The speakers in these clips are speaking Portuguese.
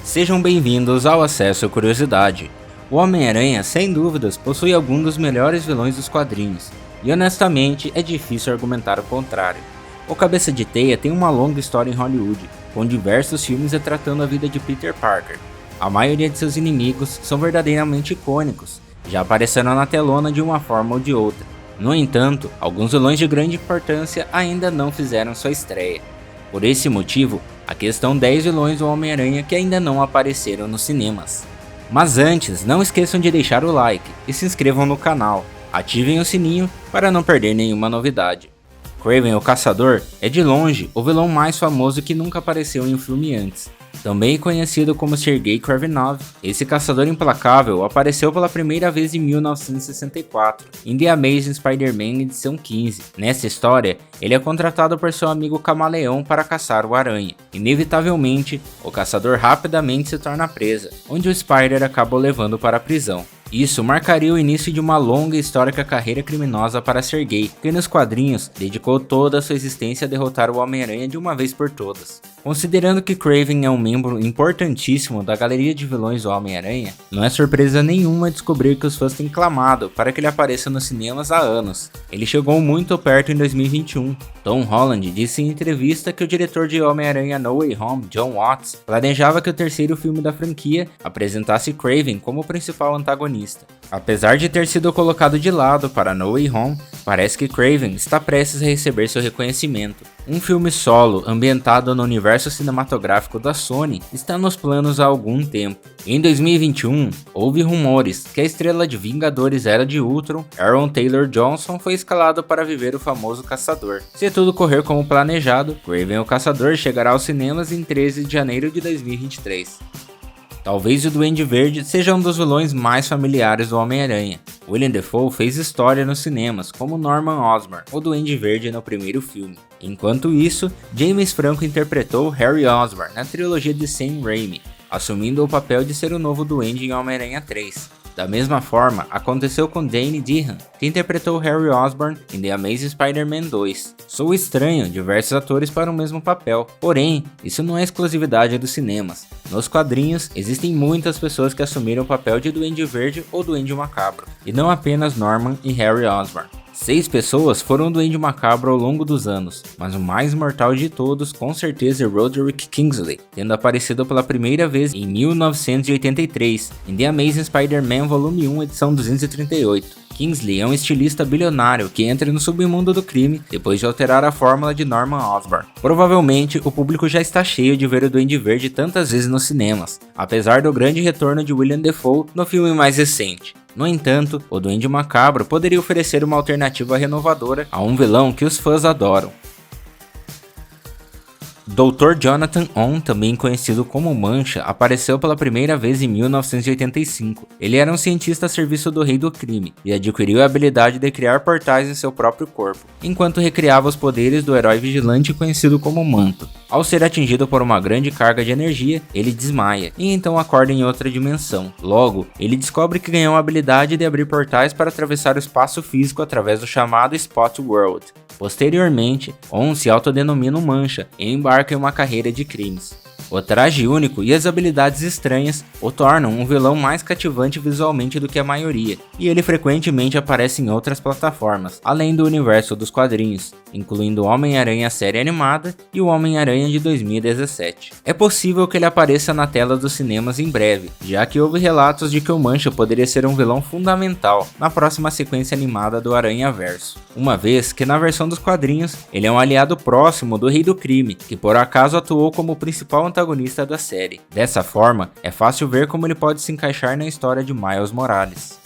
Sejam bem-vindos ao Acesso à Curiosidade. O Homem-Aranha, sem dúvidas, possui alguns dos melhores vilões dos quadrinhos, e honestamente é difícil argumentar o contrário. O Cabeça de Teia tem uma longa história em Hollywood, com diversos filmes retratando a vida de Peter Parker. A maioria de seus inimigos são verdadeiramente icônicos, já apareceram na telona de uma forma ou de outra. No entanto, alguns vilões de grande importância ainda não fizeram sua estreia. Por esse motivo, aqui estão 10 vilões do Homem-Aranha que ainda não apareceram nos cinemas. Mas antes, não esqueçam de deixar o like e se inscrevam no canal, ativem o sininho para não perder nenhuma novidade. Kraven o Caçador é de longe o vilão mais famoso que nunca apareceu em um filme antes. Também conhecido como Sergei Kravenov, esse caçador implacável apareceu pela primeira vez em 1964, em The Amazing Spider-Man edição 15. Nessa história, ele é contratado por seu amigo Camaleão para caçar o Aranha. Inevitavelmente, o caçador rapidamente se torna presa, onde o Spider acaba o levando para a prisão. Isso marcaria o início de uma longa e histórica carreira criminosa para Sergei, que nos quadrinhos dedicou toda a sua existência a derrotar o Homem-Aranha de uma vez por todas. Considerando que Kraven é um membro importantíssimo da galeria de vilões do Homem-Aranha, não é surpresa nenhuma descobrir que os fãs têm clamado para que ele apareça nos cinemas há anos. Ele chegou muito perto em 2021. Tom Holland disse em entrevista que o diretor de Homem-Aranha No Way Home, John Watts, planejava que o terceiro filme da franquia apresentasse Kraven como o principal antagonista. Apesar de ter sido colocado de lado para No Way Home, parece que Kraven está prestes a receber seu reconhecimento. Um filme solo ambientado no universo cinematográfico da Sony está nos planos há algum tempo. Em 2021, houve rumores que a estrela de Vingadores Era de Ultron, Aaron Taylor Johnson, foi escalado para viver o famoso Caçador. Se tudo correr como planejado, Kraven o Caçador chegará aos cinemas em 13 de janeiro de 2023. Talvez o Duende Verde seja um dos vilões mais familiares do Homem-Aranha. Willem Dafoe fez história nos cinemas como Norman Osborn, o Duende Verde no primeiro filme. Enquanto isso, James Franco interpretou Harry Osborn na trilogia de Sam Raimi, assumindo o papel de ser o novo Duende em Homem-Aranha 3. Da mesma forma, aconteceu com Danny Dehan, que interpretou Harry Osborn em The Amazing Spider-Man 2. Sou estranho diversos atores para o mesmo papel, porém, isso não é exclusividade dos cinemas. Nos quadrinhos, existem muitas pessoas que assumiram o papel de Duende Verde ou Duende Macabro, e não apenas Norman e Harry Osborn. 6 pessoas foram o Duende Macabro ao longo dos anos, mas o mais mortal de todos com certeza é Roderick Kingsley, tendo aparecido pela primeira vez em 1983, em The Amazing Spider-Man Volume 1, edição 238. Kingsley é um estilista bilionário que entra no submundo do crime depois de alterar a fórmula de Norman Osborn. Provavelmente, o público já está cheio de ver o Duende Verde tantas vezes nos cinemas, apesar do grande retorno de Willem Dafoe no filme mais recente. No entanto, o Duende Macabro poderia oferecer uma alternativa renovadora a um vilão que os fãs adoram. Dr. Jonathan Ohm, também conhecido como Mancha, apareceu pela primeira vez em 1985. Ele era um cientista a serviço do Rei do Crime e adquiriu a habilidade de criar portais em seu próprio corpo, enquanto recriava os poderes do herói vigilante conhecido como Manto. Ao ser atingido por uma grande carga de energia, ele desmaia e então acorda em outra dimensão. Logo, ele descobre que ganhou a habilidade de abrir portais para atravessar o espaço físico através do chamado Spot World. Posteriormente, On se autodenomina um Mancha e embarca em uma carreira de crimes. O traje único e as habilidades estranhas o tornam um vilão mais cativante visualmente do que a maioria, e ele frequentemente aparece em outras plataformas, além do universo dos quadrinhos, incluindo Homem-Aranha série animada e o Homem-Aranha de 2017. É possível que ele apareça na tela dos cinemas em breve, já que houve relatos de que o Mancha poderia ser um vilão fundamental na próxima sequência animada do Aranhaverso, uma vez que na versão dos quadrinhos ele é um aliado próximo do Rei do Crime, que por acaso atuou como o principal antagonista da série. Dessa forma, é fácil ver como ele pode se encaixar na história de Miles Morales.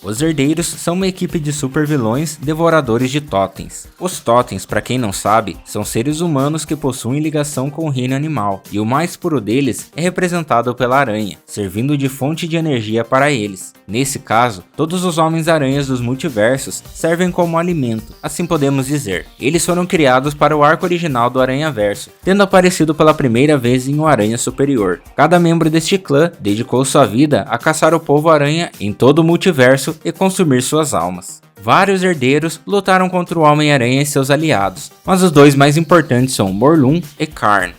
Os Herdeiros são uma equipe de super vilões devoradores de totens. Os totens, para quem não sabe, são seres humanos que possuem ligação com o reino animal, e o mais puro deles é representado pela aranha, servindo de fonte de energia para eles. Nesse caso, todos os Homens-Aranhas dos multiversos servem como alimento, assim podemos dizer. Eles foram criados para o arco original do Aranhaverso, tendo aparecido pela primeira vez em O Aranha Superior. Cada membro deste clã dedicou sua vida a caçar o povo-aranha em todo o multiverso e consumir suas almas. Vários herdeiros lutaram contra o Homem-Aranha e seus aliados, mas os dois mais importantes são Morlun e Karn.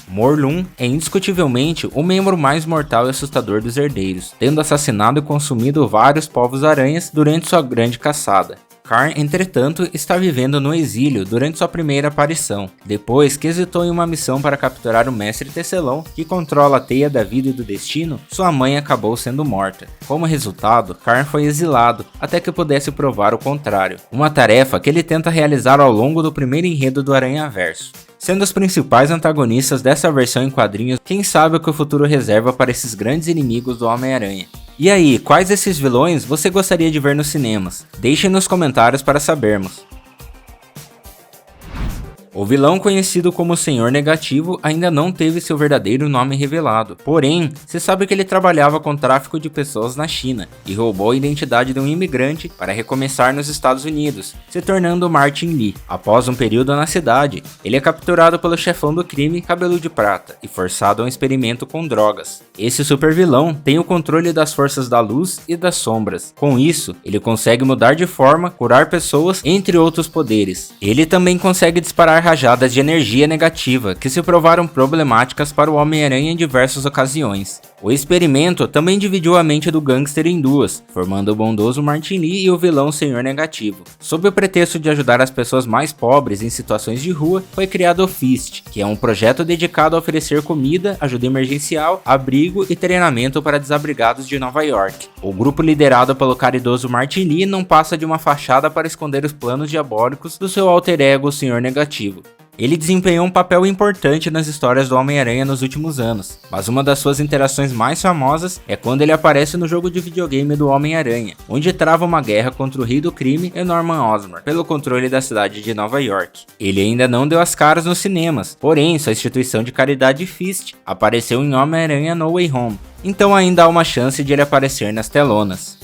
Morlun é indiscutivelmente o membro mais mortal e assustador dos herdeiros, tendo assassinado e consumido vários povos-aranhas durante sua grande caçada. Karn, entretanto, está vivendo no exílio durante sua primeira aparição, depois que hesitou em uma missão para capturar o Mestre Tecelão, que controla a teia da vida e do destino. Sua mãe acabou sendo morta. Como resultado, Karn foi exilado, até que pudesse provar o contrário, uma tarefa que ele tenta realizar ao longo do primeiro enredo do Aranhaverso. Sendo os principais antagonistas dessa versão em quadrinhos, quem sabe o que o futuro reserva para esses grandes inimigos do Homem-Aranha. E aí, quais desses vilões você gostaria de ver nos cinemas? Deixem nos comentários para sabermos. O vilão conhecido como Senhor Negativo ainda não teve seu verdadeiro nome revelado, porém, se sabe que ele trabalhava com tráfico de pessoas na China e roubou a identidade de um imigrante para recomeçar nos Estados Unidos, se tornando Martin Li. Após um período na cidade, ele é capturado pelo chefão do crime, Cabelo de Prata, e forçado a um experimento com drogas. Esse super vilão tem o controle das forças da luz e das sombras. Com isso, ele consegue mudar de forma, curar pessoas, entre outros poderes. Ele também consegue disparar rajadas de energia negativa que se provaram problemáticas para o Homem-Aranha em diversas ocasiões. O experimento também dividiu a mente do gangster em duas, formando o bondoso Martin Li e o vilão Senhor Negativo. Sob o pretexto de ajudar as pessoas mais pobres em situações de rua, foi criado o Fist, que é um projeto dedicado a oferecer comida, ajuda emergencial, abrigo e treinamento para desabrigados de Nova York. O grupo liderado pelo caridoso Martin Li não passa de uma fachada para esconder os planos diabólicos do seu alter ego, o Senhor Negativo. Ele desempenhou um papel importante nas histórias do Homem-Aranha nos últimos anos, mas uma das suas interações mais famosas é quando ele aparece no jogo de videogame do Homem-Aranha, onde trava uma guerra contra o Rei do Crime e Norman Osborn, pelo controle da cidade de Nova York. Ele ainda não deu as caras nos cinemas, porém sua instituição de caridade Fist apareceu em Homem-Aranha No Way Home, então ainda há uma chance de ele aparecer nas telonas.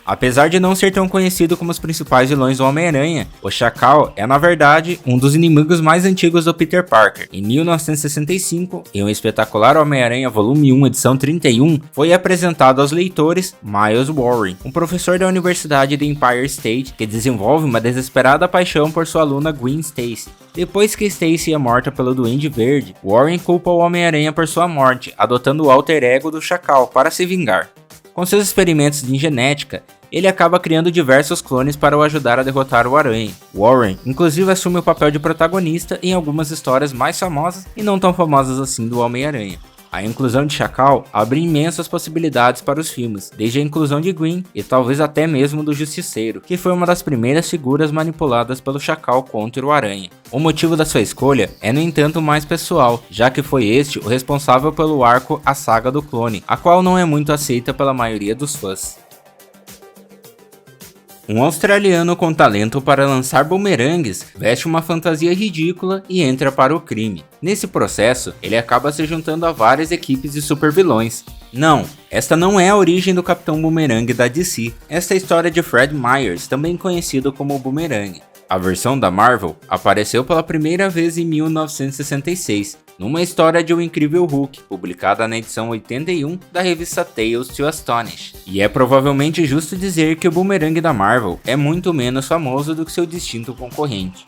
Apesar de não ser tão conhecido como os principais vilões do Homem-Aranha, o Chacal é na verdade um dos inimigos mais antigos do Peter Parker. Em 1965, em um espetacular Homem-Aranha Volume 1, edição 31, foi apresentado aos leitores Miles Warren, um professor da Universidade de Empire State que desenvolve uma desesperada paixão por sua aluna Gwen Stacy. Depois que Stacy é morta pelo Duende Verde, Warren culpa o Homem-Aranha por sua morte, adotando o alter ego do Chacal para se vingar. Com seus experimentos em genética, ele acaba criando diversos clones para o ajudar a derrotar o Aranha. Warren, inclusive, assume o papel de protagonista em algumas histórias mais famosas e não tão famosas assim do Homem-Aranha. A inclusão de Chacal abre imensas possibilidades para os filmes, desde a inclusão de Gwen e talvez até mesmo do Justiceiro, que foi uma das primeiras figuras manipuladas pelo Chacal contra o Aranha. O motivo da sua escolha é, no entanto, mais pessoal, já que foi este o responsável pelo arco A Saga do Clone, a qual não é muito aceita pela maioria dos fãs. Um australiano com talento para lançar bumerangues veste uma fantasia ridícula e entra para o crime. Nesse processo, ele acaba se juntando a várias equipes de supervilões. Não, esta não é a origem do Capitão Boomerang da DC. Esta é a história de Fred Myers, também conhecido como Boomerang. A versão da Marvel apareceu pela primeira vez em 1966, numa história de O Incrível Hulk, publicada na edição 81 da revista Tales to Astonish. E é provavelmente justo dizer que o Boomerang da Marvel é muito menos famoso do que seu distinto concorrente.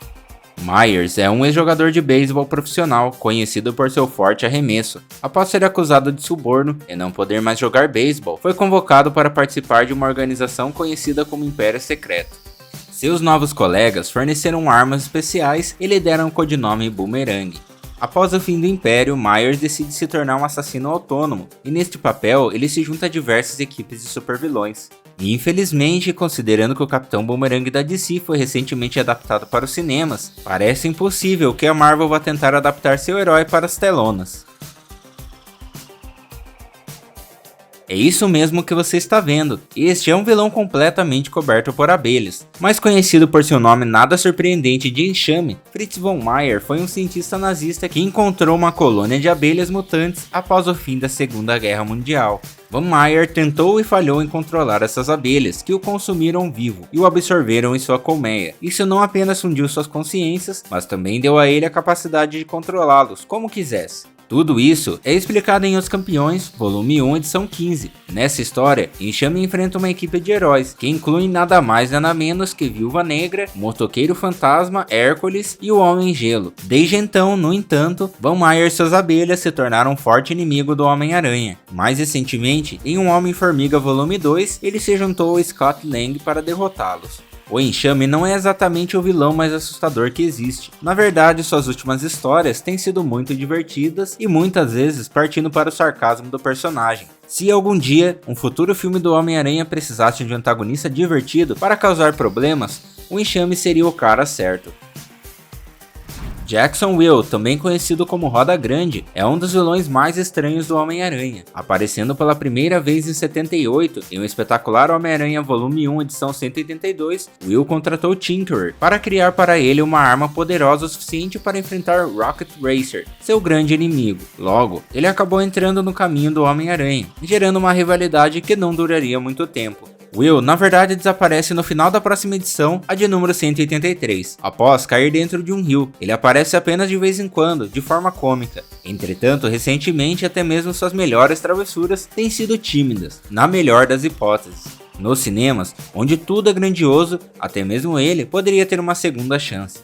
Myers é um ex-jogador de beisebol profissional, conhecido por seu forte arremesso. Após ser acusado de suborno e não poder mais jogar beisebol, foi convocado para participar de uma organização conhecida como Império Secreto. Seus novos colegas forneceram armas especiais e lhe deram o codinome Boomerang. Após o fim do Império, Myers decide se tornar um assassino autônomo, e neste papel ele se junta a diversas equipes de supervilões. E infelizmente, considerando que o Capitão Boomerang da DC foi recentemente adaptado para os cinemas, parece impossível que a Marvel vá tentar adaptar seu herói para as telonas. É isso mesmo que você está vendo, este é um vilão completamente coberto por abelhas. Mais conhecido por seu nome nada surpreendente de enxame, Fritz von Meyer foi um cientista nazista que encontrou uma colônia de abelhas mutantes após o fim da Segunda Guerra Mundial. Von Meyer tentou e falhou em controlar essas abelhas, que o consumiram vivo e o absorveram em sua colmeia. Isso não apenas fundiu suas consciências, mas também deu a ele a capacidade de controlá-los como quisesse. Tudo isso é explicado em Os Campeões, volume 1, edição 15. Nessa história, Enxame enfrenta uma equipe de heróis, que inclui nada mais nada menos que Viúva Negra, o Motoqueiro Fantasma, Hércules e o Homem Gelo. Desde então, no entanto, Van Meyer e suas abelhas se tornaram um forte inimigo do Homem-Aranha. Mais recentemente, em Um Homem-Formiga volume 2, ele se juntou ao Scott Lang para derrotá-los. O Enxame não é exatamente o vilão mais assustador que existe. Na verdade, suas últimas histórias têm sido muito divertidas e muitas vezes partindo para o sarcasmo do personagem. Se algum dia um futuro filme do Homem-Aranha precisasse de um antagonista divertido para causar problemas, o Enxame seria o cara certo. Jackson Will, também conhecido como Roda Grande, é um dos vilões mais estranhos do Homem-Aranha. Aparecendo pela primeira vez em 78, em um espetacular Homem-Aranha volume 1, edição 182, Will contratou Tinkerer para criar para ele uma arma poderosa o suficiente para enfrentar Rocket Racer, seu grande inimigo. Logo, ele acabou entrando no caminho do Homem-Aranha, gerando uma rivalidade que não duraria muito tempo. Will, na verdade, desaparece no final da próxima edição, a de número 183, após cair dentro de um rio. Ele aparece apenas de vez em quando, de forma cômica. Entretanto, recentemente, até mesmo suas melhores travessuras têm sido tímidas, na melhor das hipóteses. Nos cinemas, onde tudo é grandioso, até mesmo ele poderia ter uma segunda chance.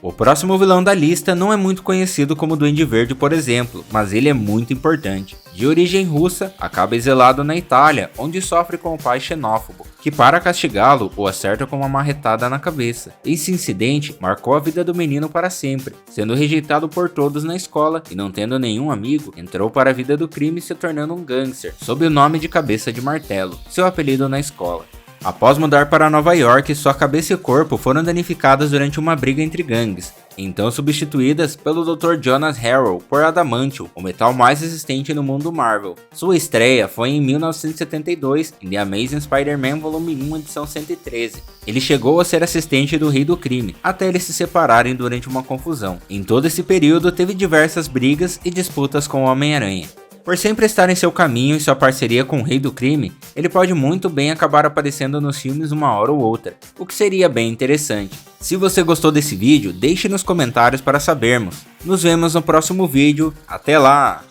O próximo vilão da lista não é muito conhecido como Duende Verde, por exemplo, mas ele é muito importante. De origem russa, acaba exilado na Itália, onde sofre com o pai xenófobo, que para castigá-lo o acerta com uma marretada na cabeça. Esse incidente marcou a vida do menino para sempre, sendo rejeitado por todos na escola e não tendo nenhum amigo, entrou para a vida do crime se tornando um gangster, sob o nome de Cabeça de Martelo, seu apelido na escola. Após mudar para Nova York, sua cabeça e corpo foram danificadas durante uma briga entre gangues, então substituídas pelo Dr. Jonas Harrow por Adamantium, o metal mais resistente no mundo Marvel. Sua estreia foi em 1972, em The Amazing Spider-Man volume 1, edição 113. Ele chegou a ser assistente do Rei do Crime, até eles se separarem durante uma confusão. Em todo esse período, teve diversas brigas e disputas com o Homem-Aranha. Por sempre estar em seu caminho e sua parceria com o Rei do Crime, ele pode muito bem acabar aparecendo nos filmes uma hora ou outra, o que seria bem interessante. Se você gostou desse vídeo, deixe nos comentários para sabermos. Nos vemos no próximo vídeo, até lá!